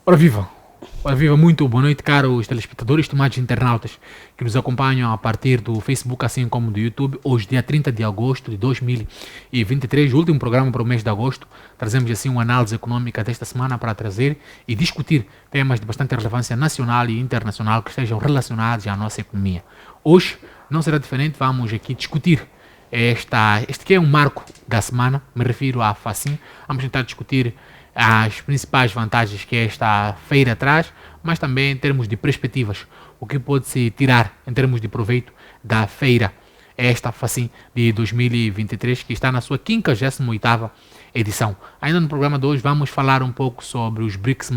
Ora viva! Ora viva, muito boa noite, caros telespectadores, estimados internautas que nos acompanham a partir do Facebook, assim como do YouTube. Hoje, dia 30 de agosto de 2023, o último programa para o mês de agosto. Trazemos assim uma análise econômica desta semana para trazer e discutir temas de bastante relevância nacional e internacional que estejam relacionados à nossa economia. Hoje não será diferente, vamos aqui discutir este que é um marco da semana, me refiro à FACIN. Vamos tentar discutir as principais vantagens que esta feira traz, mas também em termos de perspectivas, o que pode-se tirar em termos de proveito da feira, esta FACIN de 2023, que está na sua 58ª edição. Ainda no programa de hoje vamos falar um pouco sobre os BRICS+,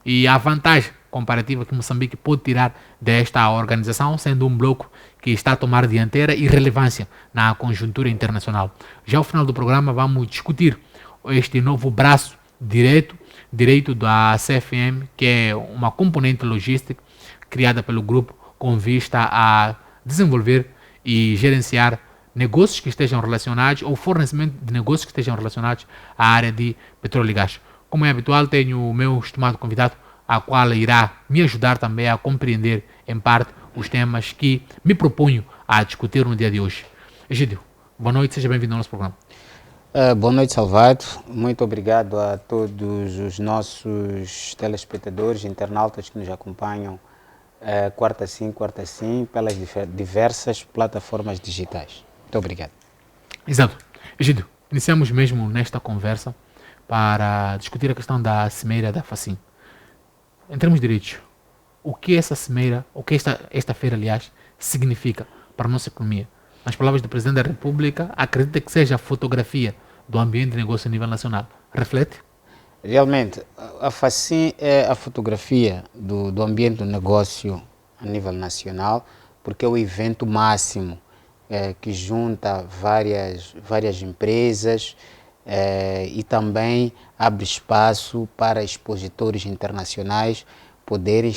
e a vantagem comparativa que Moçambique pode tirar desta organização, sendo um bloco que está a tomar dianteira e relevância na conjuntura internacional. Já ao final do programa vamos discutir este novo braço direito da CFM, que é uma componente logística criada pelo grupo com vista a desenvolver e gerenciar negócios que estejam relacionados ou fornecimento de negócios que estejam relacionados à área de petróleo e gás. Como é habitual, tenho o meu estimado convidado, a qual irá me ajudar também a compreender em parte os temas que me proponho a discutir no dia de hoje. Egídio, boa noite, seja bem-vindo ao nosso programa. Boa noite, Salvado. Muito obrigado a todos os nossos telespectadores, internautas que nos acompanham quarta sim, pelas diversas plataformas digitais. Muito obrigado. Exato. Egídio, iniciamos mesmo nesta conversa para discutir a questão da cimeira da FACIN. Em termos de direitos, o que essa cimeira, o que esta feira, aliás, significa para a nossa economia? Nas palavras do Presidente da República, acredita que seja a fotografia do ambiente de negócio a nível nacional. Reflete? Realmente, a FACIN é a fotografia do ambiente do negócio a nível nacional, porque é o evento máximo que junta várias empresas e também abre espaço para expositores internacionais poderem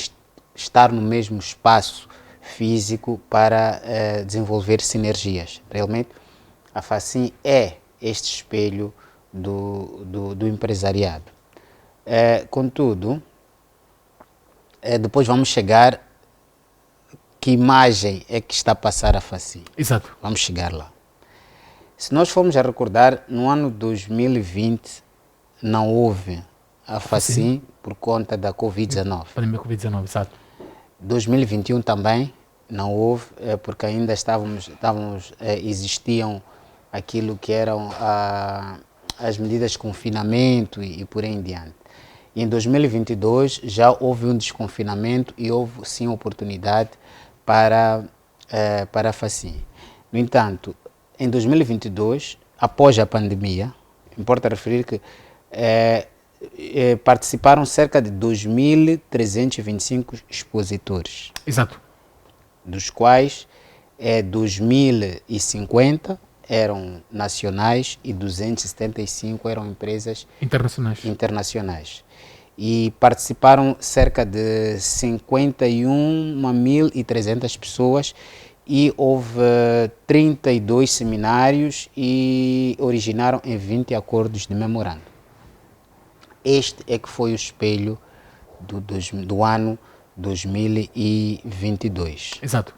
estar no mesmo espaço físico para desenvolver sinergias. Realmente, a FACIN é este espelho do empresariado. Contudo, depois vamos chegar que imagem é que está a passar a FACIN. Exato. Vamos chegar lá. Se nós formos a recordar, no ano 2020 não houve a FACIN por conta da Covid-19. Pandemia Covid-19, exato. 2021 também não houve, porque ainda existiam aquilo que eram as medidas de confinamento e por aí em diante. E em 2022 já houve um desconfinamento e houve sim oportunidade para a FACIN. No entanto, em 2022, após a pandemia, importa referir que participaram cerca de 2.325 expositores. Exato. Dos quais 2.050 eram nacionais e 275 eram empresas internacionais. E participaram cerca de 51.300 pessoas e houve 32 seminários e originaram em 20 acordos de memorando. Este é que foi o espelho do ano 2022. Exato.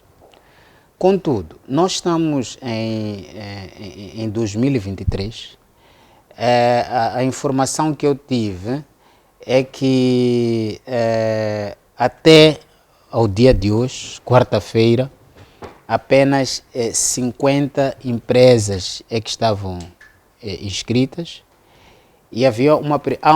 Contudo, nós estamos em 2023. A informação que eu tive é que até ao dia de hoje, quarta-feira, apenas 50 empresas é que estavam inscritas e há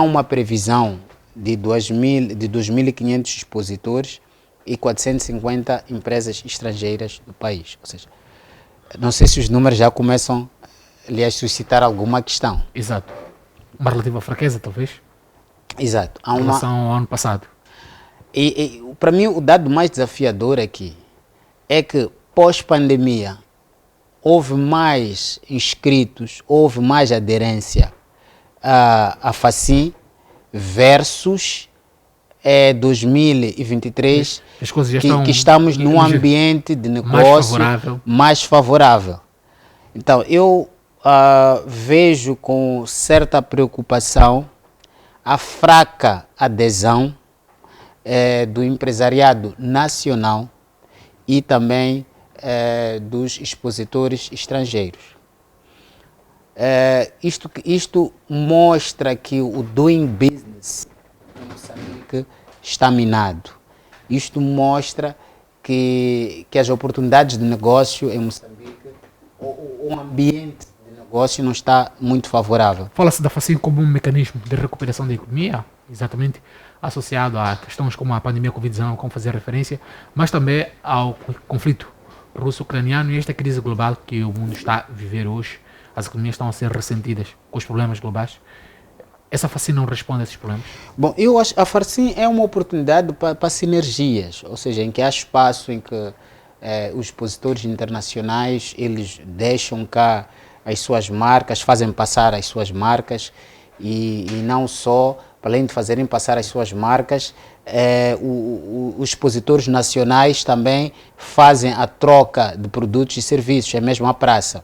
uma previsão de 2.500 expositores e 450 empresas estrangeiras do país. Ou seja, não sei se os números já começam a suscitar alguma questão. Exato. Uma relativa fraqueza, talvez? Exato. Em relação ao ano passado. E para mim, o dado mais desafiador aqui é que, pós-pandemia, houve mais inscritos, houve mais aderência à FACIN versus 2023, as coisas já estão que estamos num ambiente de negócio mais favorável. Então, eu vejo com certa preocupação a fraca adesão do empresariado nacional e também dos expositores estrangeiros. Isto mostra que o doing business em Moçambique está minado. Isto mostra que as oportunidades de negócio em Moçambique, o ambiente de negócio não está muito favorável. Fala-se da FACIN como um mecanismo de recuperação da economia, exatamente associado a questões como a pandemia Covid-19, como fazer referência, mas também ao conflito russo-ucraniano e esta crise global que o mundo está a viver hoje. As economias estão a ser ressentidas com os problemas globais. Essa FACIN não responde a esses problemas? Bom, eu acho que a FACIN é uma oportunidade para sinergias, ou seja, em que há espaço em que os expositores internacionais, eles deixam cá as suas marcas, fazem passar as suas marcas e não só, além de fazerem passar as suas marcas, os expositores nacionais também fazem a troca de produtos e serviços, é mesmo a praça.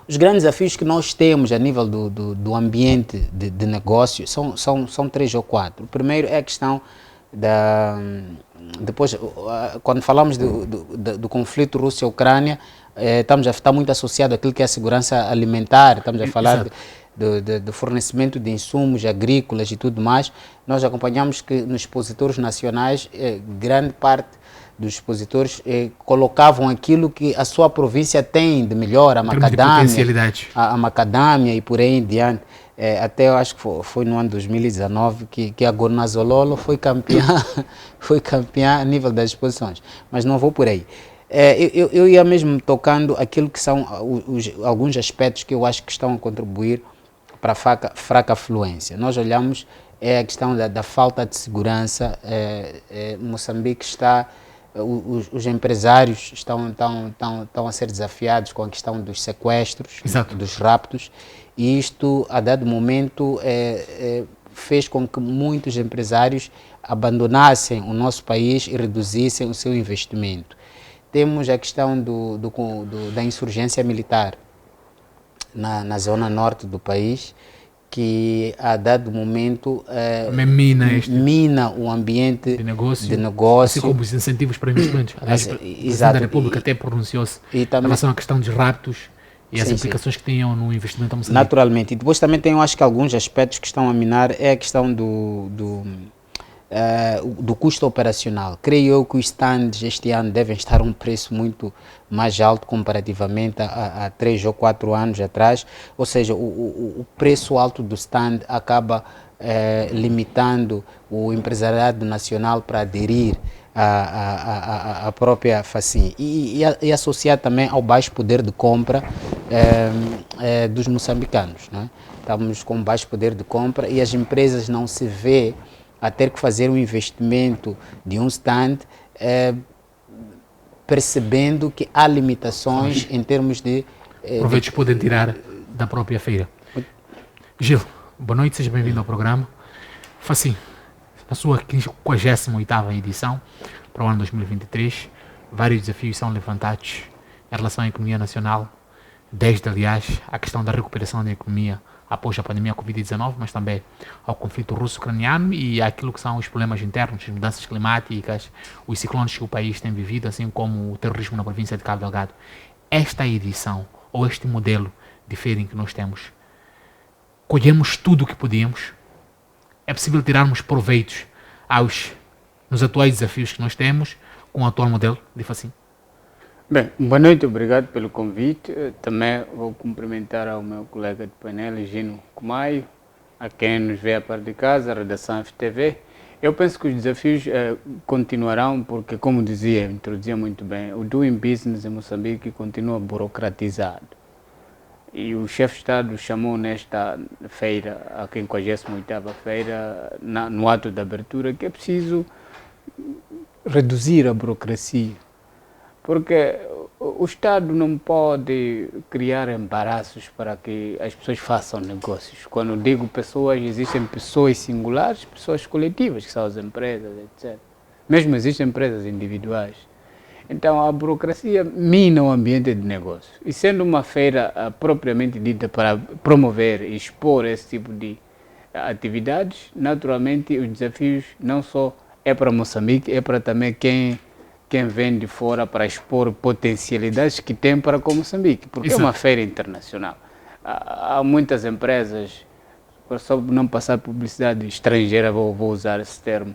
Os grandes desafios que nós temos a nível do ambiente de negócio são 3 ou 4. O primeiro é a questão depois, quando falamos do conflito Rússia-Ucrânia, está muito associado àquilo que é a segurança alimentar, estamos a falar de fornecimento de insumos agrícolas e tudo mais. Nós acompanhamos que nos expositores nacionais, grande parte dos expositores colocavam aquilo que a sua província tem de melhor, a macadâmia e por aí em diante. Até eu acho que foi no ano 2019 que a Gonazololo foi campeã, foi campeã a nível das exposições, mas não vou por aí. Eu ia mesmo tocando aquilo que são alguns aspectos que eu acho que estão a contribuir para a fraca afluência. Nós olhamos a questão da falta de segurança. Moçambique está... Os empresários estão a ser desafiados com a questão dos sequestros, dos raptos, e isto, a dado momento, fez com que muitos empresários abandonassem o nosso país e reduzissem o seu investimento. Temos a questão da insurgência militar na zona norte do país, que a dado momento mina o ambiente de negócio. Assim como os incentivos para investimentos. Aliás, o Presidente da República até pronunciou-se em relação à questão dos raptos e as implicações que tenham no investimento a Moçambique. Naturalmente. E depois também tem, eu acho que alguns aspectos que estão a minar é a questão do custo operacional. Creio eu que os stands este ano devem estar a um preço muito mais alto comparativamente a 3 ou 4 anos atrás, ou seja, o preço alto do stand acaba limitando o empresariado nacional para aderir à própria FACIN e associar também ao baixo poder de compra dos moçambicanos, não é? Estamos com baixo poder de compra e as empresas não se vê a ter que fazer um investimento de um stand, percebendo que há limitações em termos de... proveitos podem tirar da própria feira. Gil, boa noite, seja bem-vindo ao programa. FACIN, na sua 58ª edição, para o ano 2023, vários desafios são levantados em relação à economia nacional, desde, aliás, a questão da recuperação da economia após a pandemia Covid-19, mas também ao conflito russo-ucraniano e àquilo que são os problemas internos, as mudanças climáticas, os ciclones que o país tem vivido, assim como o terrorismo na província de Cabo Delgado. Esta edição, ou este modelo de feira em que nós temos, colhemos tudo o que podíamos? É possível tirarmos proveitos nos atuais desafios que nós temos com o atual modelo de FACIN? Bem, boa noite, obrigado pelo convite. Também vou cumprimentar ao meu colega de painel, Gino Kumaio, a quem nos vê a parte de casa, a redação FTV. Eu penso que os desafios continuarão porque, como introduzia muito bem, o doing business em Moçambique continua burocratizado. E o chefe de Estado chamou nesta feira, a 58ª feira, no ato de abertura, que é preciso reduzir a burocracia. Porque o Estado não pode criar embaraços para que as pessoas façam negócios. Quando digo pessoas, existem pessoas singulares, pessoas coletivas, que são as empresas, etc. Mesmo existem empresas individuais. Então a burocracia mina o ambiente de negócio. E sendo uma feira propriamente dita para promover e expor esse tipo de atividades, naturalmente os desafios não só é para Moçambique, é para também quem vem de fora para expor potencialidades que tem para com Moçambique, porque Exato. é uma feira internacional. Há muitas empresas, só não passar publicidade estrangeira, vou usar esse termo,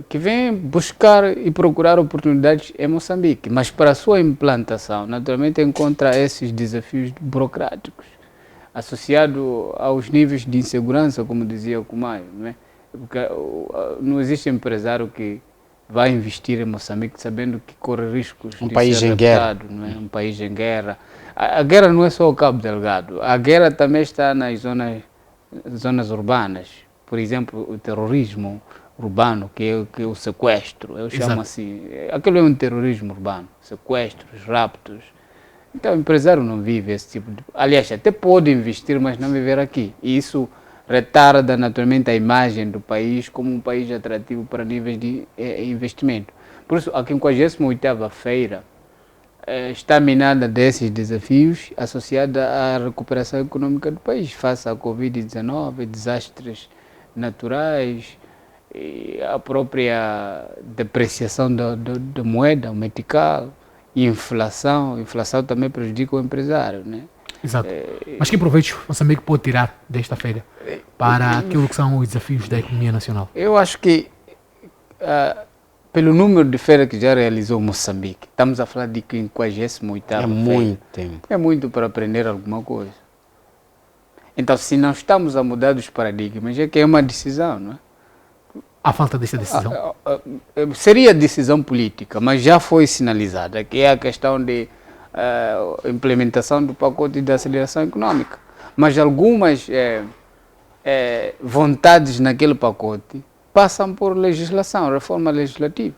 que vêm buscar e procurar oportunidades em Moçambique, mas para a sua implantação, naturalmente encontra esses desafios burocráticos, associado aos níveis de insegurança, como dizia o Kumayo, não é? Porque não existe empresário que vai investir em Moçambique sabendo que corre riscos de país ser em raptado, não é? Um país em guerra. A guerra não é só o Cabo Delgado, a guerra também está nas zonas urbanas. Por exemplo, o terrorismo urbano, que é o sequestro, eu chamo Exato. assim. Aquilo é um terrorismo urbano, sequestros, raptos. Então o empresário não vive esse tipo de... Aliás, até pode investir, mas não viver aqui. E isso retarda naturalmente a imagem do país como um país atrativo para níveis de investimento. Por isso, a 58ª feira está minada desses desafios associada à recuperação econômica do país, face à Covid-19, desastres naturais, e a própria depreciação da moeda, o metical, e inflação. A inflação também prejudica o empresário, né? Exato. Mas que proveitos Moçambique pode tirar desta feira para aquilo que são os desafios da economia nacional? Eu acho que, pelo número de feiras que já realizou Moçambique, estamos a falar de 58ª feira. É muito tempo. É muito para aprender alguma coisa. Então, se não estamos a mudar dos paradigmas, é que é uma decisão, não é? A falta desta decisão. Seria decisão política, mas já foi sinalizada, que é a questão de implementação do pacote de aceleração econômica. Mas algumas vontades naquele pacote passam por legislação, reforma legislativa.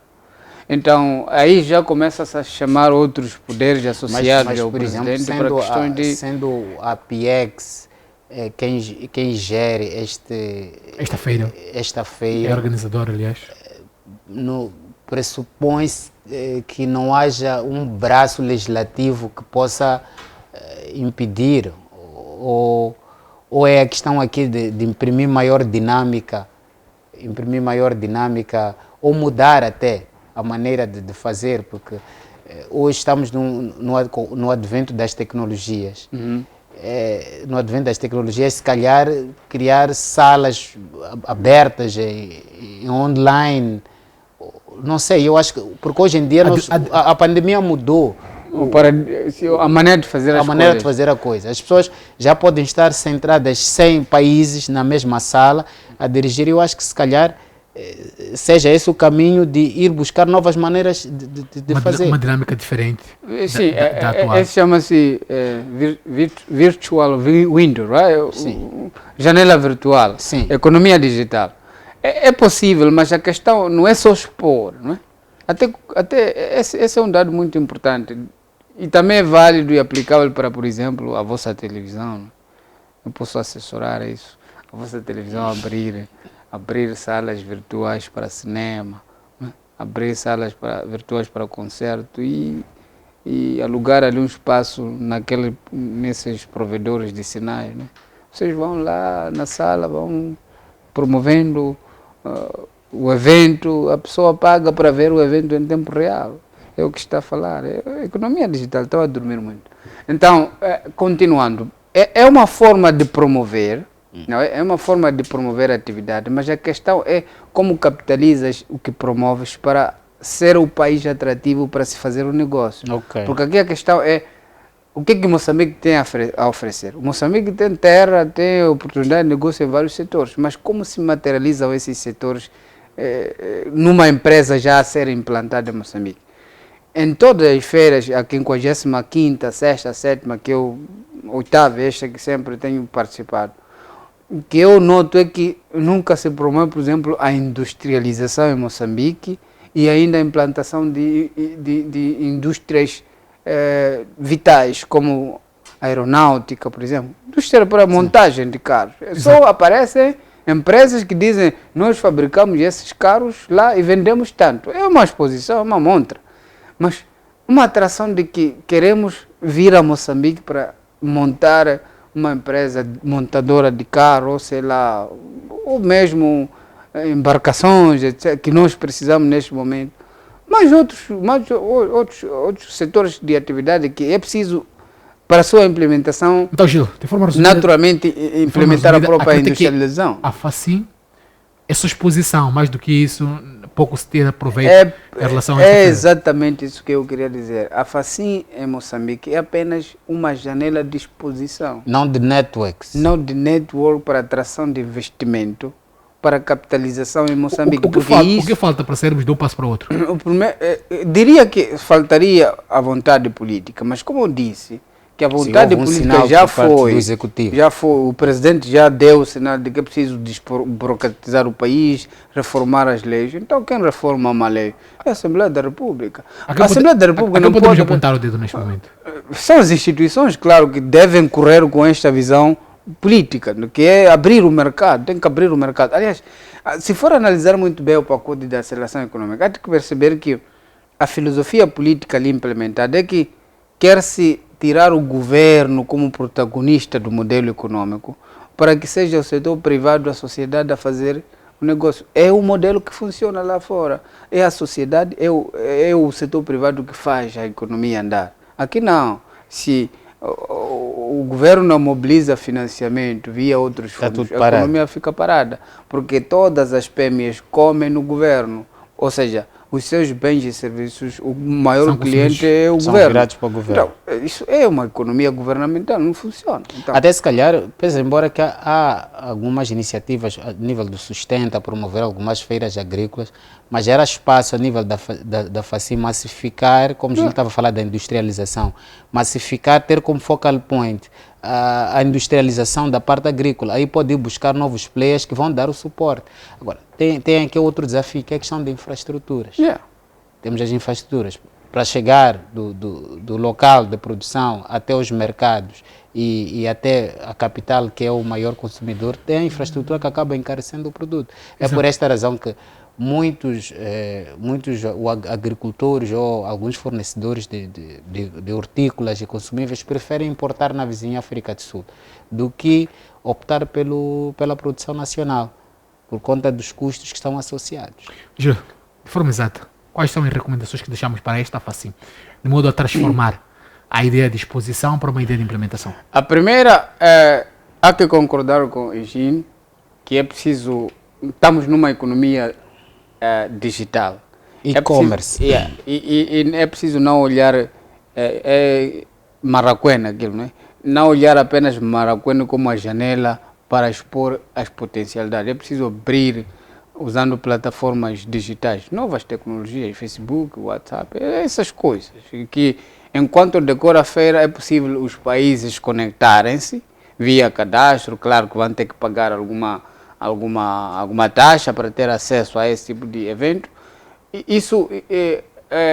Então, aí já começa-se a chamar outros poderes associados mas ao por exemplo, presidente para questões de... sendo a PIEX quem gere Esta feira. esta É feira, organizador, aliás. pressupõe-se que não haja um braço legislativo que possa impedir, ou é a questão aqui de imprimir maior dinâmica, ou mudar até a maneira de fazer, porque hoje estamos no advento das tecnologias. No advento das tecnologias, se calhar criar salas abertas em online, não sei, eu acho que, porque hoje em dia a pandemia mudou a maneira de fazer a coisa. As pessoas já podem estar centradas 100 países na mesma sala a dirigir. Eu acho que se calhar seja esse o caminho de ir buscar novas maneiras de fazer. Uma dinâmica diferente. Sim, da atual. chama-se virtual window, right? Sim. Janela virtual, Sim. Economia digital. É possível, mas a questão não é só expor, não é? Até esse é um dado muito importante e também é válido e aplicável para, por exemplo, a vossa televisão. Não? Eu posso assessorar isso. A vossa televisão abrir salas virtuais para cinema, né? Abrir salas virtuais para concerto e alugar ali um espaço nesses provedores de sinais. Né? Vocês vão lá na sala, vão promovendo o evento, a pessoa paga para ver o evento em tempo real. É o que está a falar. A economia digital estava a dormir muito. Então, continuando, é uma forma de promover, não é? É uma forma de promover a atividade, mas a questão é como capitalizas o que promoves para ser o país atrativo para se fazer o negócio. Okay. Porque aqui a questão é o que Moçambique tem a oferecer. O Moçambique tem terra, tem oportunidade de negócio em vários setores, mas como se materializam esses setores numa empresa já a ser implantada em Moçambique? Em todas as feiras, a 55ª, 6ª, 7ª, que eu, 8ª, esta que sempre tenho participado, o que eu noto é que nunca se promove, por exemplo, a industrialização em Moçambique e ainda a implantação de indústrias vitais, como a aeronáutica, por exemplo. Indústria para montagem de carros. Só aparecem empresas que dizem, nós fabricamos esses carros lá e vendemos tanto. É uma exposição, é uma montra. Mas uma atração de que queremos vir a Moçambique para montar uma empresa montadora de carro, ou sei lá, ou mesmo embarcações, etc., que nós precisamos neste momento. Mas outros setores de atividade que é preciso, para a sua implementação, Então, Gil, de forma resumida, naturalmente implementar a própria industrialização. A FACIM é sua exposição, mais do que isso, pouco se tira proveito em relação a esta feira. Exatamente isso que eu queria dizer. A FACIM em Moçambique é apenas uma janela de exposição. Não de networks. Não de network para atração de investimento, para capitalização em Moçambique. O que falta para sermos de um passo para o outro? Diria que faltaria a vontade política, mas como eu disse, que a vontade política já foi, o presidente já deu o sinal de que é preciso burocratizar o país, reformar as leis. Então quem reforma uma lei é a Assembleia da República. A Assembleia da República não podemos apontar o dedo neste momento. São as instituições, claro, que devem correr com esta visão política, que é abrir o mercado, tem que abrir o mercado. Aliás, se for analisar muito bem o pacote da aceleração econômica, há de perceber que a filosofia política ali implementada é que quer-se tirar o governo como protagonista do modelo econômico para que seja o setor privado, a sociedade a fazer o negócio. É o modelo que funciona lá fora. É a sociedade, é o setor privado que faz a economia andar. Aqui não. Se o governo não mobiliza financiamento via outros fundos, a economia fica parada. Porque todas as PMEs comem no governo. Ou seja, os seus bens e serviços, o maior cliente é o governo. Virados para o governo. Então, isso é uma economia governamental, não funciona. Então, até se calhar, pese embora que há algumas iniciativas a nível do sustento, a promover algumas feiras agrícolas, mas era espaço a nível da FACIM massificar, como a gente estava falando da industrialização, massificar, ter como focal point a industrialização da parte agrícola. Aí pode ir buscar novos players que vão dar o suporte. Agora, tem aqui outro desafio, que é a questão de infraestruturas. Temos as infraestruturas. Para chegar do local de produção até os mercados e até a capital, que é o maior consumidor, tem a infraestrutura que acaba encarecendo o produto. É por esta razão que muitos agricultores ou alguns fornecedores de hortícolas e consumíveis preferem importar na vizinha África do Sul do que optar pela produção nacional, por conta dos custos que estão associados. Gil, de forma exata, quais são as recomendações que deixamos para esta FACIM, de modo a transformar a ideia de exposição para uma ideia de implementação? A primeira, há que concordar com o Egine, que é preciso, estamos numa economia digital. E-commerce. E é preciso não olhar Maracuena, aquilo, né? Não olhar apenas Maracuena como a janela para expor as potencialidades. É preciso abrir, usando plataformas digitais, novas tecnologias, Facebook, WhatsApp, essas coisas. Que enquanto decora a feira é possível os países conectarem-se via cadastro, claro que vão ter que pagar alguma taxa para ter acesso a esse tipo de evento. Isso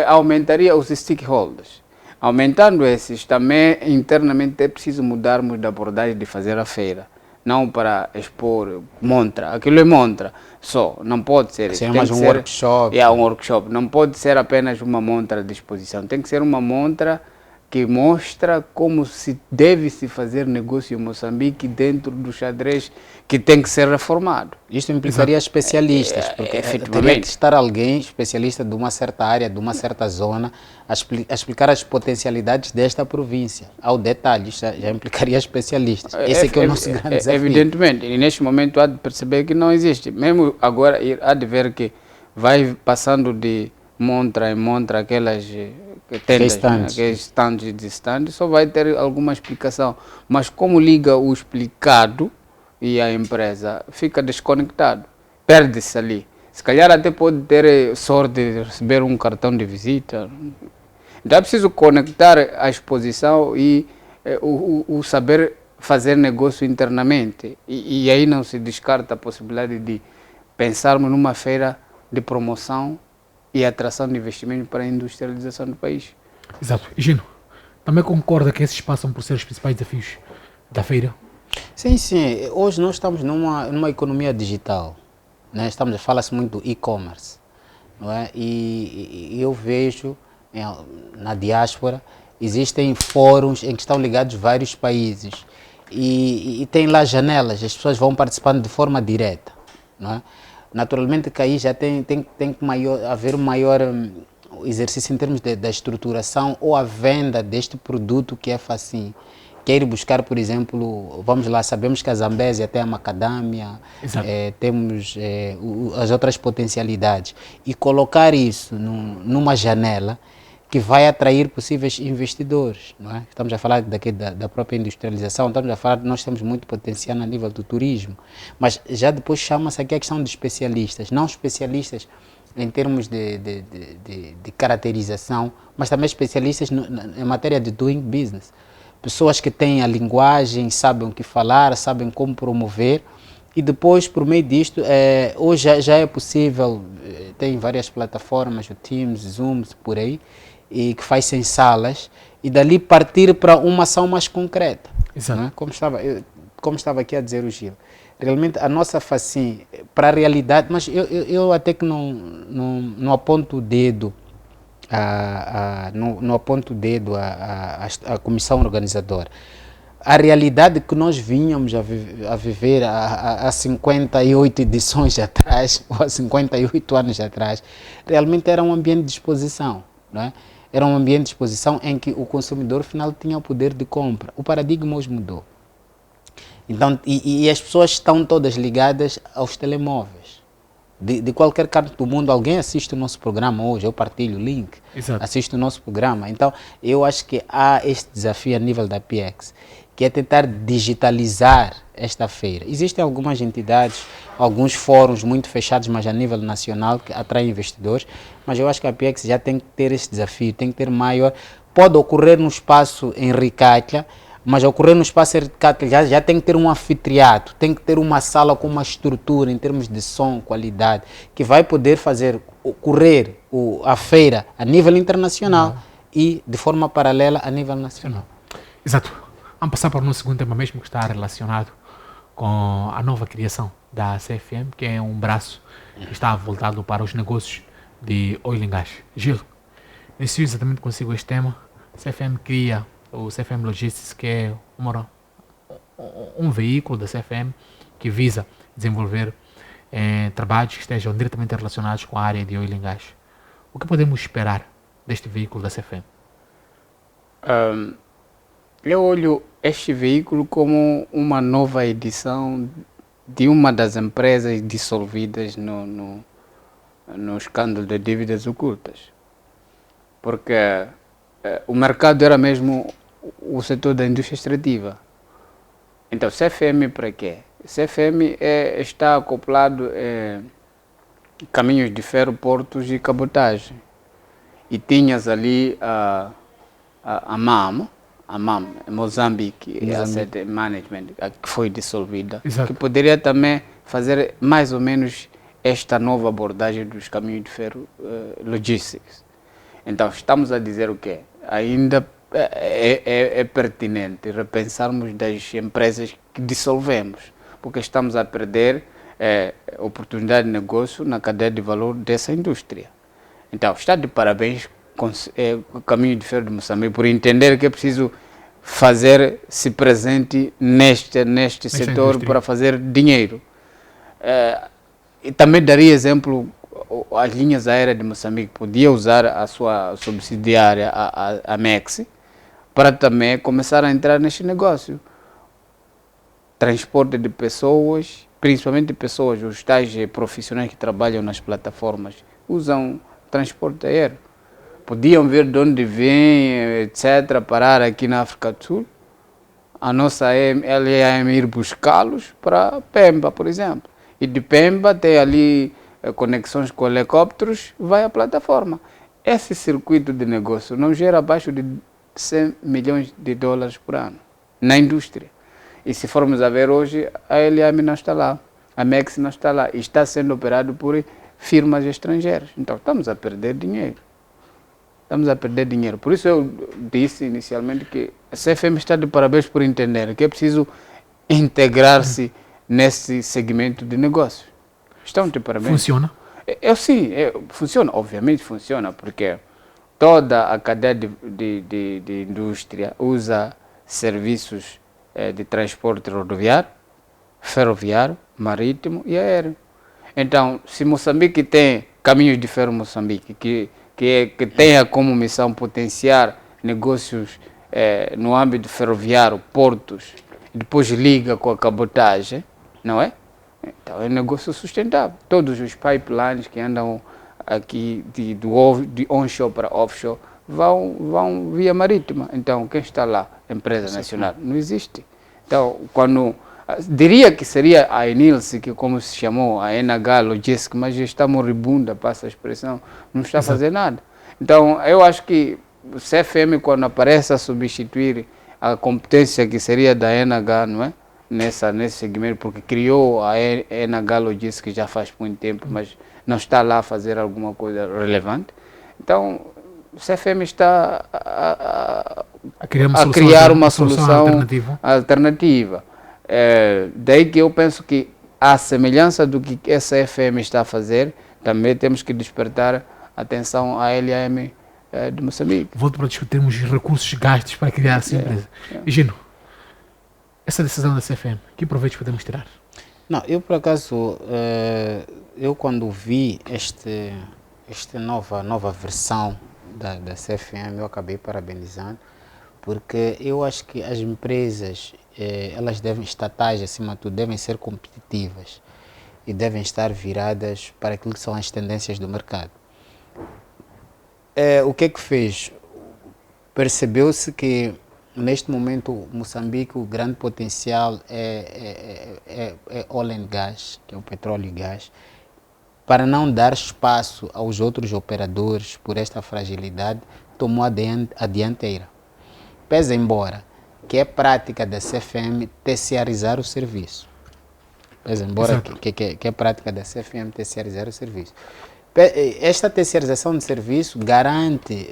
aumentaria os stakeholders. Aumentando esses, também internamente é preciso mudarmos da abordagem de fazer a feira. Não para expor montra, aquilo é montra só, não pode ser. Tem mais um workshop. É um workshop, não pode ser apenas uma montra de exposição, tem que ser uma montra que mostra como deve se fazer negócio em Moçambique dentro do xadrez que tem que ser reformado. Isto implicaria especialistas, porque teria que estar alguém especialista de uma certa área, de uma certa zona, a explicar as potencialidades desta província. Ao detalhe, isto já implicaria especialistas. Esse é o nosso grande desafio. Evidentemente, e neste momento há de perceber que não existe. Mesmo agora, há de ver que vai passando de montra em montra aquelas tendas, aqueles stands, só vai ter alguma explicação. Mas como liga o explicado e a empresa, fica desconectado, perde-se ali. Se calhar até pode ter sorte de receber um cartão de visita. Então é preciso conectar a exposição e o saber fazer negócio internamente. E aí não se descarta a possibilidade de pensarmos numa feira de promoção e atração de investimento para a industrialização do país. Exato. E Gino, também concorda que esses passam por ser os principais desafios da feira? Sim, sim. Hoje nós estamos numa economia digital, né? Fala-se muito do e-commerce, não é? E eu vejo na diáspora existem fóruns em que estão ligados vários países e tem lá janelas, as pessoas vão participando de forma direta, não é? Naturalmente que aí já tem que haver um maior exercício em termos da estruturação ou a venda deste produto que é facinho. Quer ir buscar, por exemplo, vamos lá, sabemos que a Zambésia tem a macadâmia, temos as outras potencialidades, e colocar isso numa janela que vai atrair possíveis investidores, não é? Estamos a falar daqui da própria industrialização, estamos a falar, nós temos muito potencial a nível do turismo, mas já depois chama-se aqui a questão de especialistas, não especialistas em termos de caracterização, mas também especialistas em matéria de doing business. Pessoas que têm a linguagem, sabem o que falar, sabem como promover, e depois, por meio disto, hoje já é possível, tem várias plataformas, o Teams, Zooms, por aí, e que faz em salas, e dali partir para uma ação mais concreta. Exato. Não é? Como estava aqui a dizer o Gil, realmente a nossa facim para a realidade, mas eu até que não aponto o dedo, não aponto o dedo à comissão organizadora. A realidade que nós vínhamos a viver há 58 edições atrás, ou há 58 anos atrás, realmente era um ambiente de exposição, não é? Era um ambiente de exposição em que o consumidor final tinha o poder de compra. O paradigma hoje mudou. Então, e as pessoas estão todas ligadas aos telemóveis. De qualquer canto do mundo, alguém assiste o nosso programa hoje, eu partilho o link, assiste o nosso programa. Então, eu acho que há este desafio a nível da PX, que é tentar digitalizar esta feira. Existem algumas entidades, alguns fóruns muito fechados, mas a nível nacional, que atraem investidores, mas eu acho que a PX já tem que ter esse desafio, tem que ter maior. Pode ocorrer no espaço em Ricatla, mas ocorrer no espaço em Ricatla já tem que ter um anfiteatro, tem que ter uma sala com uma estrutura em termos de som, qualidade, que vai poder fazer ocorrer a feira a nível internacional e de forma paralela a nível nacional. Exato. Vamos passar para o nosso segundo tema mesmo, que está relacionado com a nova criação da CFM, que é um braço que está voltado para os negócios de oil and gas. Gil, inicio exatamente consigo este tema. A CFM cria o CFM Logistics, que é um veículo da CFM que visa desenvolver trabalhos que estejam diretamente relacionados com a área de oil and gas. O que podemos esperar deste veículo da CFM? Eu olho este veículo como uma nova edição de uma das empresas dissolvidas no escândalo de dívidas ocultas. Porque o mercado era mesmo o setor da indústria extrativa. Então, CFM para quê? CFM está acoplado caminhos de ferro, portos e cabotagem. E tinhas ali a MAM, Moçambique Asset Management, que foi dissolvida, que poderia também fazer mais ou menos esta nova abordagem dos caminhos de ferro logistics. Então, estamos a dizer o quê? Ainda é pertinente repensarmos das empresas que dissolvemos, porque estamos a perder oportunidade de negócio na cadeia de valor dessa indústria. Então, está de parabéns com o caminho de ferro de Moçambique por entender que é preciso fazer-se presente neste setor indústria, para fazer dinheiro. E também daria exemplo, as linhas aéreas de Moçambique podia usar a sua subsidiária, a MEX, para também começar a entrar neste negócio. Transporte de pessoas, principalmente de pessoas, os tais profissionais que trabalham nas plataformas, usam transporte aéreo. Podiam ver de onde vem, etc., parar aqui na África do Sul. A nossa LAM ir buscá-los para Pemba, por exemplo. E de Pemba tem ali conexões com helicópteros, vai à plataforma. Esse circuito de negócio não gera abaixo de 100 milhões de dólares por ano na indústria. E se formos a ver hoje, a LAM não está lá, a MEX não está lá, e está sendo operado por firmas estrangeiras. Então estamos a perder dinheiro. Por isso eu disse inicialmente que a CFM está de parabéns por entender que é preciso integrar-se nesse segmento de negócio. Estão de parabéns. Funciona? Sim, funciona. Obviamente funciona, porque toda a cadeia de indústria usa serviços de transporte rodoviário, ferroviário, marítimo e aéreo. Então, se Moçambique tem Caminhos de Ferro Moçambique, que tenha como missão potenciar negócios no âmbito ferroviário, portos, e depois liga com a cabotagem, não é? Então é um negócio sustentável. Todos os pipelines que andam aqui de onshore para offshore vão via marítima. Então, quem está lá? Empresa nacional. Não existe. Então, diria que seria a Enilce, que como se chamou, a NH Logistics, mas já está moribunda, passa a expressão, não está a fazer nada. Então, eu acho que o CFM, quando aparece a substituir a competência que seria da NH, não é? Nesse segmento, porque criou a NH Logistics já faz muito tempo, mas não está lá a fazer alguma coisa relevante. Então, o CFM está a criar uma solução alternativa. Daí que eu penso que, à semelhança do que a CFM está a fazer, também temos que despertar atenção à LAM de Moçambique. Volto para discutirmos os recursos gastos para criar essa empresa. Gino, essa decisão da CFM, que proveitos podemos tirar? Não, eu por acaso, eu quando vi esta nova versão da CFM, eu acabei parabenizando, porque eu acho que as empresas, elas estatais acima de tudo, devem ser competitivas e devem estar viradas para aquilo que são as tendências do mercado. O que é que fez? Percebeu-se que neste momento Moçambique o grande potencial é oil and gas, que é o petróleo e gás. Para não dar espaço aos outros operadores por esta fragilidade, tomou a dianteira. Pese embora que é prática da CFM terciarizar o serviço. Pese embora que é prática da CFM terciarizar o serviço. Esta terciarização de serviço garante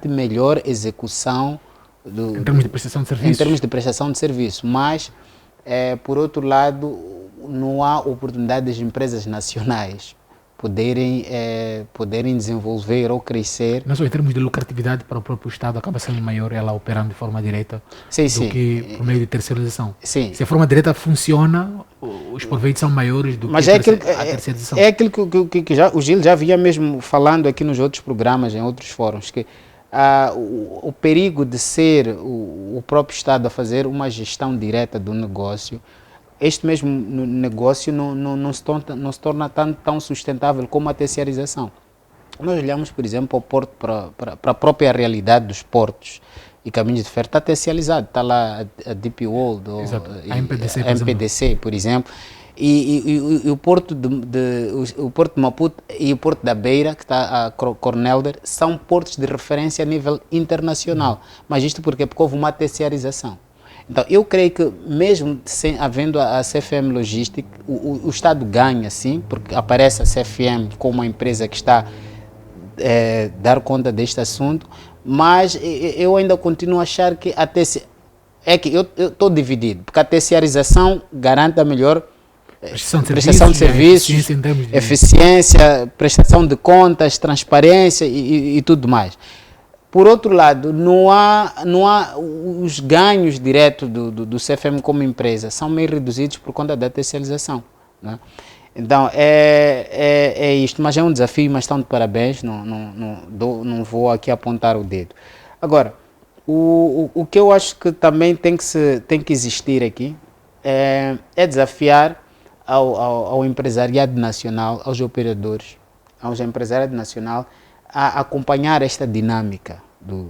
melhor execução em termos de prestação de serviços. Em termos de prestação de serviço, mas por outro lado não há oportunidade das empresas nacionais poderem desenvolver ou crescer. Não só em termos de lucratividade para o próprio Estado, acaba sendo maior ela operando de forma direta do que por meio de terceirização. Sim. Se a forma direta funciona, os proveitos são maiores do que a terceirização. É aquilo que o Gil já vinha mesmo falando aqui nos outros programas, em outros fóruns, que o perigo de ser o próprio Estado a fazer uma gestão direta do negócio, este mesmo negócio não se torna tão sustentável como a terciarização. Nós olhamos, por exemplo, ao porto, para a própria realidade dos portos e caminhos de ferro, está terciarizado, está lá a DP World, a MPDC, por exemplo, e o porto de Maputo e o porto da Beira, que está a Cornelder, são portos de referência a nível internacional. Mas isto porque houve uma terciarização. Então, eu creio que mesmo havendo a CFM Logistics, o Estado ganha, sim, porque aparece a CFM como uma empresa que está a dar conta deste assunto, mas eu ainda continuo a achar que eu estou dividido, porque a terciarização garante a melhor prestação de serviços, eficiência, prestação de contas, transparência e tudo mais. Por outro lado, não há os ganhos diretos do CFM como empresa, são meio reduzidos por conta da terceirização, né? Então, é isto, mas é um desafio, mas estão de parabéns, não vou aqui apontar o dedo. Agora, o que eu acho que também tem que existir aqui é desafiar ao empresariado nacional, aos operadores, aos empresariado nacional, a acompanhar esta dinâmica do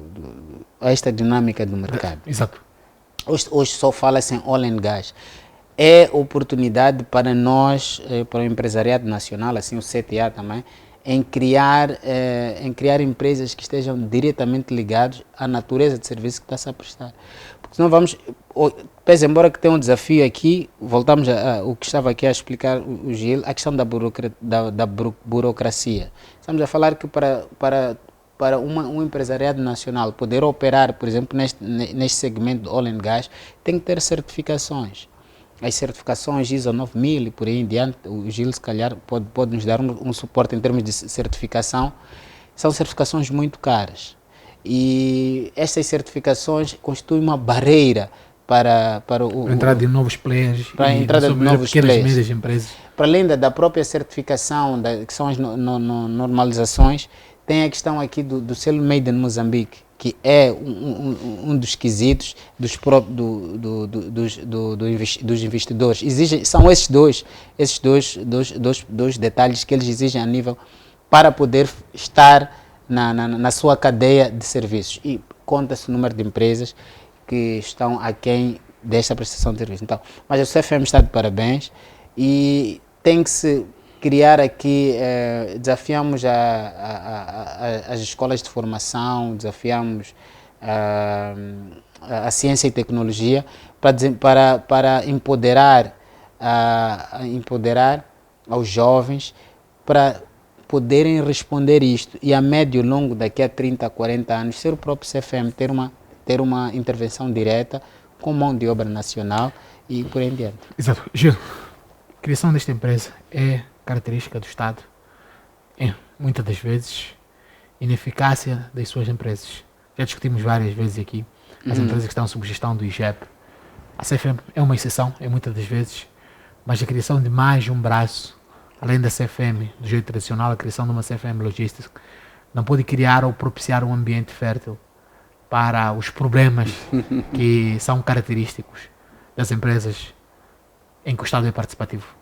mercado. Exato. Hoje só fala-se em oil and gas. É oportunidade para nós, para o empresariado nacional, assim o CTA também, em criar empresas que estejam diretamente ligadas à natureza de serviço que está-se a prestar. Porque senão pese embora que tenha um desafio aqui, voltamos ao que estava aqui a explicar o Gil, a questão da burocracia. Estamos a falar que para um empresariado nacional poder operar, por exemplo, neste segmento de oil and gas, tem que ter certificações. As certificações ISO 9000 e por aí em diante, o Gil se calhar pode nos dar um suporte em termos de certificação. São certificações muito caras. E estas certificações constituem uma barreira para a entrada de novos players para a entrada de novos pequenas e players. médias empresas. Para além da própria certificação, que são as normalizações, tem a questão aqui do selo Made in Moçambique, que é um dos quesitos dos investidores. São esses dois detalhes que eles exigem a nível para poder estar na sua cadeia de serviços. E conta-se o número de empresas que estão aquém desta prestação de serviço. Então, mas o CFM está de parabéns e tem que se criar aqui, desafiamos as escolas de formação, desafiamos a ciência e tecnologia para empoderar aos jovens para poderem responder isto e a médio e longo, daqui a 30, 40 anos, ser o próprio CFM, ter uma intervenção direta com mão de obra nacional e por aí em diante. Exato. Gil, a criação desta empresa é característica do Estado, muitas das vezes, ineficácia das suas empresas. Já discutimos várias vezes aqui as empresas que estão sob gestão do IGEP. A CFM é uma exceção, muitas das vezes, mas a criação de mais de um braço, além da CFM, do jeito tradicional, a criação de uma CFM Logistics, não pode criar ou propiciar um ambiente fértil para os problemas que são característicos das empresas em que o Estado é participativo.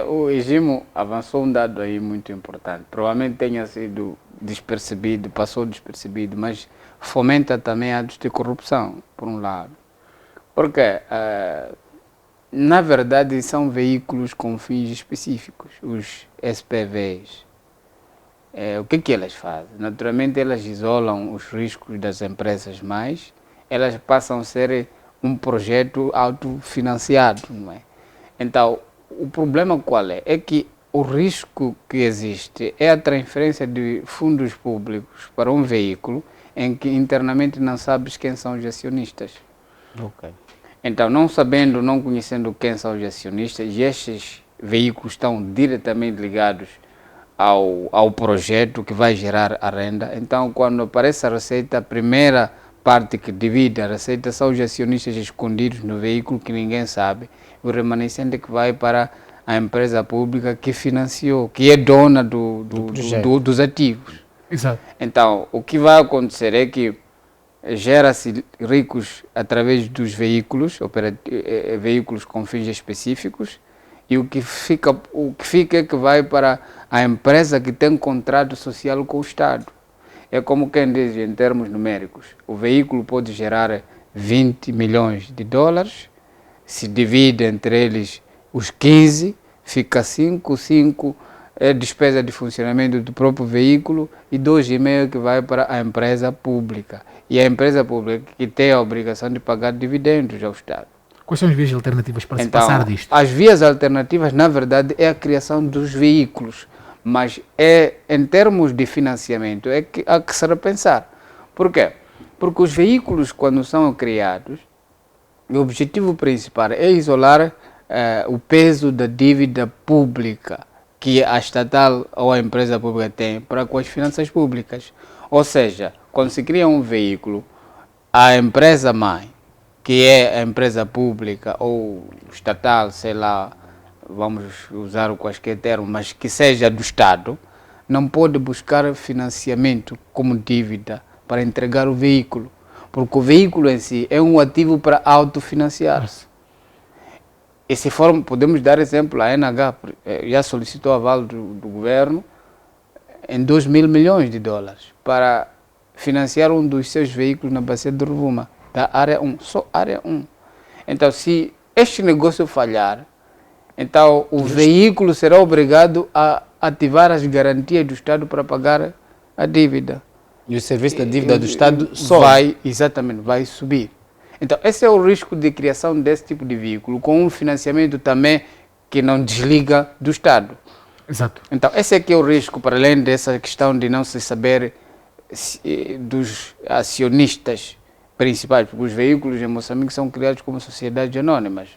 O regime avançou um dado aí muito importante. Provavelmente tenha sido despercebido, passou despercebido, mas fomenta também atos de corrupção, por um lado. Porque, na verdade, são veículos com fins específicos, os SPVs. O que elas fazem? Naturalmente, elas isolam os riscos das empresas, mas elas passam a ser um projeto autofinanciado, não é? Então, o problema qual é? É que o risco que existe é a transferência de fundos públicos para um veículo em que internamente não sabes quem são os acionistas. Okay. Então, não sabendo, não conhecendo quem são os acionistas, e estes veículos estão diretamente ligados ao projeto que vai gerar a renda. Então, quando aparece a receita, a primeira parte que divide a receita são os acionistas escondidos no veículo que ninguém sabe. O remanescente que vai para a empresa pública que financiou, que é dona dos ativos. Exato. Então, o que vai acontecer é que gera-se ricos através dos veículos, veículos com fins específicos, e o que fica é que vai para a empresa que tem contrato social com o Estado. É como quem diz em termos numéricos, o veículo pode gerar 20 milhões de dólares, se divide entre eles os 15, fica 5 é despesa de funcionamento do próprio veículo e 2,5 que vai para a empresa pública. E a empresa pública que tem a obrigação de pagar dividendos ao Estado. Quais são as vias alternativas para se passar disto? As vias alternativas, na verdade, é a criação dos veículos, mas em termos de financiamento, há que se repensar. Por quê? Porque os veículos, quando são criados, o objetivo principal é isolar o peso da dívida pública que a estatal ou a empresa pública tem para com as finanças públicas. Ou seja, quando se cria um veículo, a empresa mãe, que é a empresa pública ou estatal, sei lá, vamos usar qualquer termo, mas que seja do Estado, não pode buscar financiamento como dívida para entregar o veículo, porque o veículo em si é um ativo para autofinanciar-se. E se for, podemos dar exemplo, a NH já solicitou aval do governo em 2 mil milhões de dólares para financiar um dos seus veículos na bacia de Rovuma, da área 1, só área 1. Então, se este negócio falhar, então o veículo será obrigado a ativar as garantias do Estado para pagar a dívida. E o serviço da dívida do Estado vai subir. Então, esse é o risco de criação desse tipo de veículo, com um financiamento também que não desliga do Estado. Exato. Então, esse aqui é o risco, para além dessa questão de não se saber dos acionistas principais, porque os veículos em Moçambique são criados como sociedades anônimas.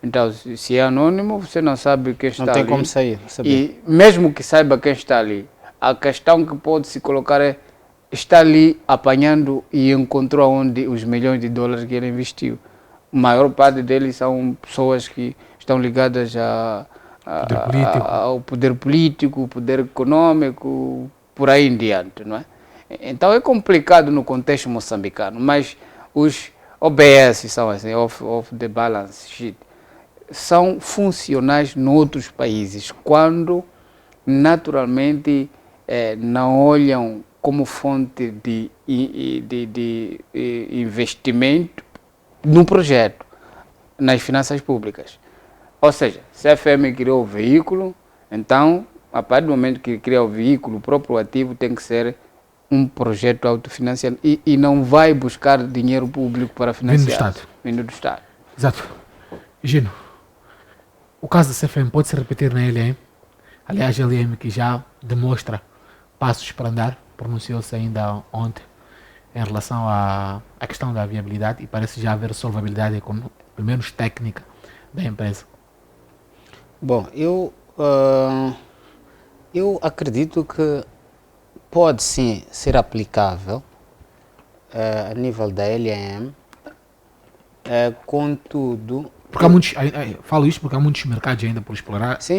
Então, se é anônimo, você não sabe quem está ali. Não tem como sair. E mesmo que saiba quem está ali, a questão que pode se colocar é está ali apanhando e encontrou onde os milhões de dólares que ele investiu. A maior parte deles são pessoas que estão ligadas ao poder político, poder econômico, por aí em diante, não é? Então é complicado no contexto moçambicano, mas os OBS são assim, of the balance sheet, são funcionais noutros países, quando naturalmente não olham como fonte de investimento no projeto, nas finanças públicas. Ou seja, CFM criou o veículo, então, a partir do momento que cria o veículo, o próprio ativo tem que ser um projeto autofinanciado e não vai buscar dinheiro público para financiar. Vindo do Estado. Exato. Gino, o caso da CFM pode se repetir na LM? Aliás, a LM que já demonstra passos para andar, pronunciou-se ainda ontem em relação à questão da viabilidade e parece já haver solvabilidade, pelo menos técnica, da empresa. Bom, eu acredito que pode sim ser aplicável a nível da LM, contudo... Porque há muitos, falo isto porque há muitos mercados ainda por explorar. Sim,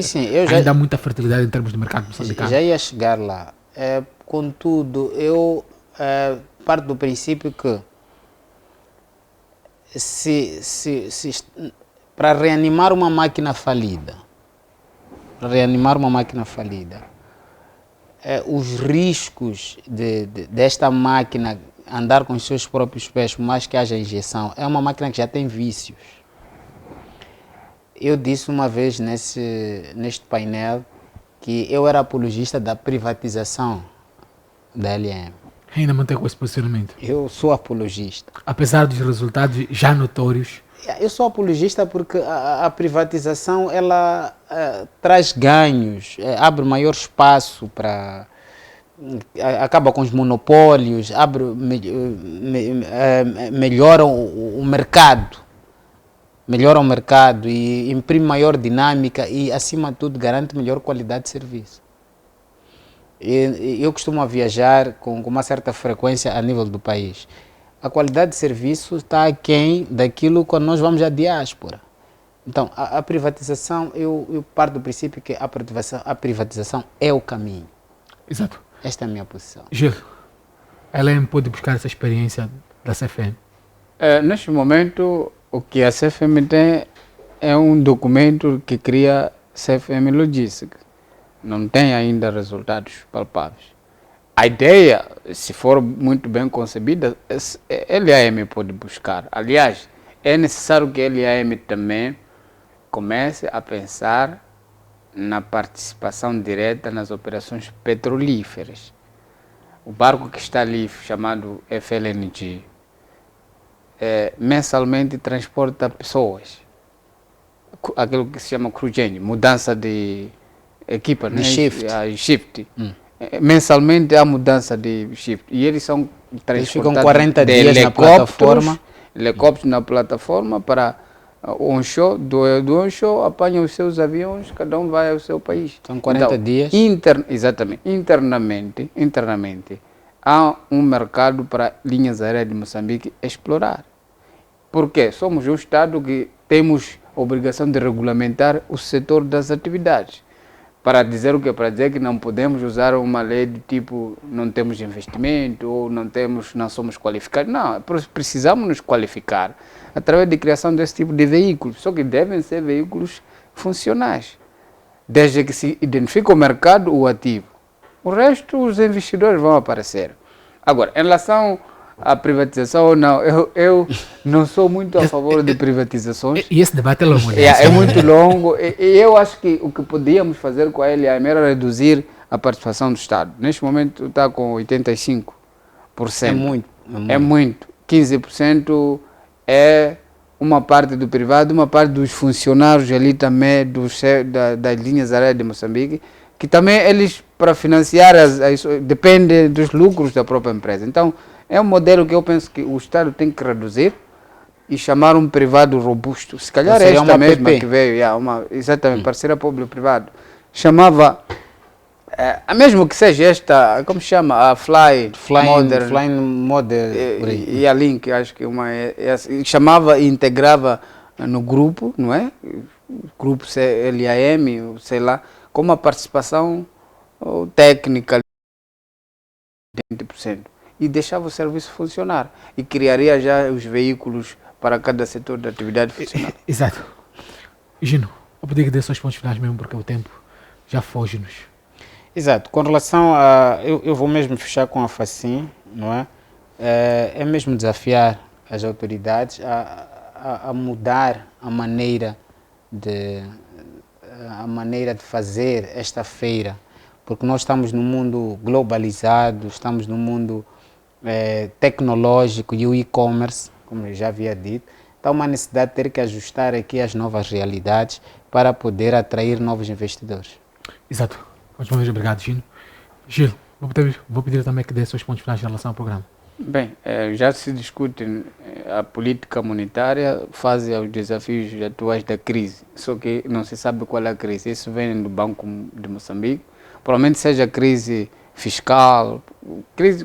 ainda há muita fertilidade em termos de mercado moçambicano. Já ia chegar lá. Contudo, eu parto do princípio que para reanimar uma máquina falida, os riscos desta máquina andar com os seus próprios pés, por mais que haja injeção, é uma máquina que já tem vícios. Eu disse uma vez neste painel que eu era apologista da privatização da LM. Ainda mantém com esse posicionamento? Eu sou apologista. Apesar dos resultados já notórios? Eu sou apologista porque a privatização ela traz ganhos, abre maior espaço para... acaba com os monopólios, melhora o mercado. Melhora o mercado e imprime maior dinâmica e, acima de tudo, garante melhor qualidade de serviço. Eu costumo viajar com uma certa frequência a nível do país. A qualidade de serviço está aquém daquilo quando nós vamos à diáspora. Então, a privatização, eu parto do princípio que a privatização é o caminho. Exato. Esta é a minha posição. Gil, a LM pode buscar essa experiência da CFM? Neste momento, o que a CFM tem é um documento que cria CFM Logística. Não tem ainda resultados palpáveis. A ideia, se for muito bem concebida, LAM pode buscar. Aliás, é necessário que a LAM também comece a pensar na participação direta nas operações petrolíferas. O barco que está ali, chamado FLNG, mensalmente transporta pessoas, aquilo que se chama crewing, mudança de equipa, né? Shift. Mensalmente há mudança de shift e eles são transportados, ficam 40 dias na plataforma, helicópteros na plataforma para onshore, do onshore apanham os seus aviões, cada um vai ao seu país. São 40 dias. Exatamente. Internamente há um mercado para linhas aéreas de Moçambique explorar. Por quê? Somos um Estado que temos a obrigação de regulamentar o setor das atividades. Para dizer o quê? Para dizer que não podemos usar uma lei de tipo não temos investimento ou não somos qualificados. Não, precisamos nos qualificar através da criação desse tipo de veículos. Só que devem ser veículos funcionais. Desde que se identifique o mercado, o ativo. O resto, os investidores vão aparecer. Agora, em relação à privatização ou não, eu não sou muito a favor de privatizações. E esse debate é longo. É muito longo. E eu acho que o que podíamos fazer com a LAM era reduzir a participação do Estado. Neste momento está com 85%. É muito. 15% é uma parte do privado, uma parte dos funcionários ali também, das linhas aéreas de Moçambique, que também eles, para financiar, depende dos lucros da própria empresa. Então, é um modelo que eu penso que o Estado tem que reduzir e chamar um privado robusto. Se calhar é esta mesma PP. Que veio, exatamente, parceria público-privado. Chamava Mesmo que seja esta, como se chama? A Flying Modern, e a Link, acho que chamava e integrava no grupo, não é? Grupo LAM, sei lá, com uma participação técnica de 20%. E deixava o serviço funcionar. E criaria já os veículos para cada setor de atividade funcionar. Exato. Gino, vou pedir que dê seus pontos finais mesmo, porque o tempo já foge-nos. Exato. Com relação a... Eu vou mesmo fechar com a FACIM, não é? É mesmo desafiar as autoridades a mudar a maneira de fazer esta feira, porque nós estamos num mundo globalizado, estamos num mundo tecnológico e o e-commerce, como eu já havia dito, então uma necessidade de ter que ajustar aqui as novas realidades para poder atrair novos investidores. Exato. Mais uma vez, obrigado, Gino. Gil, vou pedir também que dê seus pontos finais em relação ao programa. Bem, já se discute a política monetária face aos desafios atuais da crise, só que não se sabe qual é a crise. Isso vem do Banco de Moçambique, provavelmente seja crise fiscal.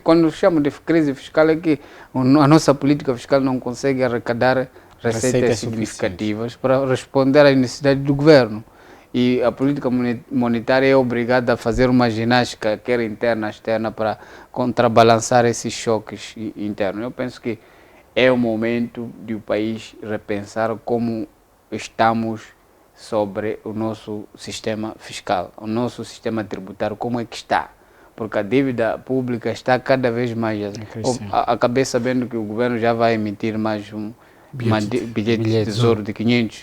Quando chamo de crise fiscal é que a nossa política fiscal não consegue arrecadar receitas significativas para responder às necessidades do governo. E a política monetária é obrigada a fazer uma ginástica, quer interna, externa, para contrabalançar esses choques internos. Eu penso que é o momento de o país repensar como estamos sobre o nosso sistema fiscal, o nosso sistema tributário, como é que está. Porque a dívida pública está cada vez mais... Acabei sabendo que o governo já vai emitir mais um bilhete de tesouro de 500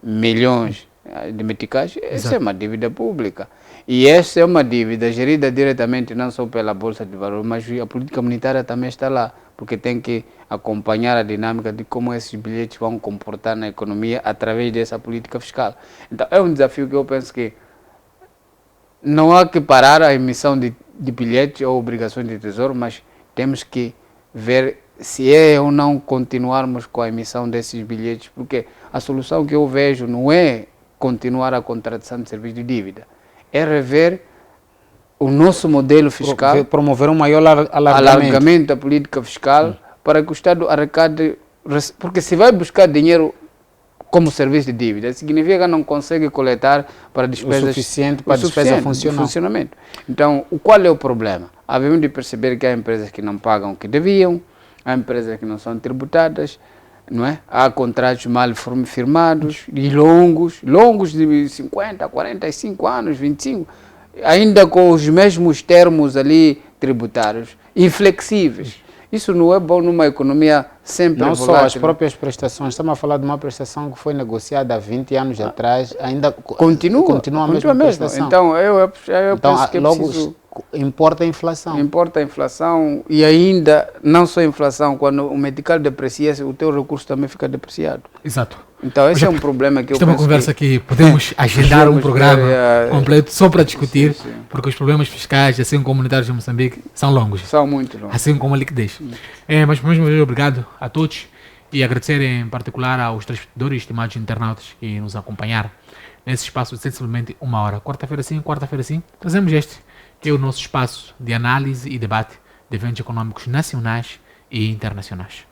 milhões de meticais. Essa é uma dívida pública. E essa é uma dívida gerida diretamente não só pela Bolsa de Valores, mas a política monetária também está lá, porque tem que acompanhar a dinâmica de como esses bilhetes vão comportar na economia através dessa política fiscal. Então é um desafio que eu penso que não há que parar a emissão de bilhetes ou obrigações de tesouro, mas temos que ver se é ou não continuarmos com a emissão desses bilhetes, porque a solução que eu vejo não é continuar a contratação de serviços de dívida, é rever o nosso modelo fiscal, promover um maior alargamento da política fiscal para que o Estado arrecade, porque se vai buscar dinheiro como serviço de dívida, significa que não consegue coletar para despesas o suficiente para a despesa funcionamento. Então, qual é o problema? Havemos de perceber que há empresas que não pagam o que deviam, há empresas que não são tributadas, não é? Há contratos mal firmados e longos de 50, 45 anos, 25, ainda com os mesmos termos ali tributários, inflexíveis. Isso não é bom numa economia sempre não volátil. Só as próprias prestações, estamos a falar de uma prestação que foi negociada há 20 anos atrás, ainda continua a mesma prestação. Então, eu penso que logo preciso... Importa a inflação. Importa a inflação e ainda, não só a inflação, quando o medical deprecia, o teu recurso também fica depreciado. Exato. Então esse é um problema que eu penso. Isto é uma conversa que podemos agendar um programa completo só para discutir, porque os problemas fiscais, assim como monetários de Moçambique, são longos. São muito longos. Assim como a liquidez. Mas mesmo obrigado a todos e agradecer em particular aos telespectadores e estimados internautas que nos acompanharam nesse espaço de sensivelmente uma hora. Quarta-feira sim, trazemos que é o nosso espaço de análise e debate de eventos econômicos nacionais e internacionais.